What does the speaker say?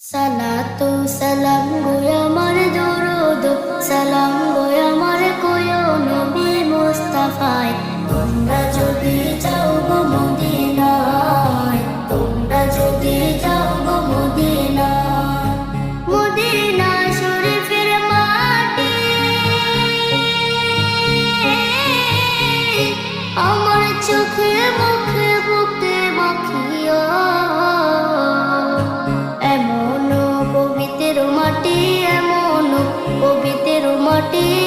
সালাতু সালাম গো আমার দরুদ সালাম গো আমার কোয় নবী মুস্তাফায় তোমরা যদি যাও গো মদিনায় তোমরা যদি যাও গো মদিনায় মদিনা শরীফের মাটি আমার চোখে মুখে বুকে মাখিয়া পবিত্র মাটি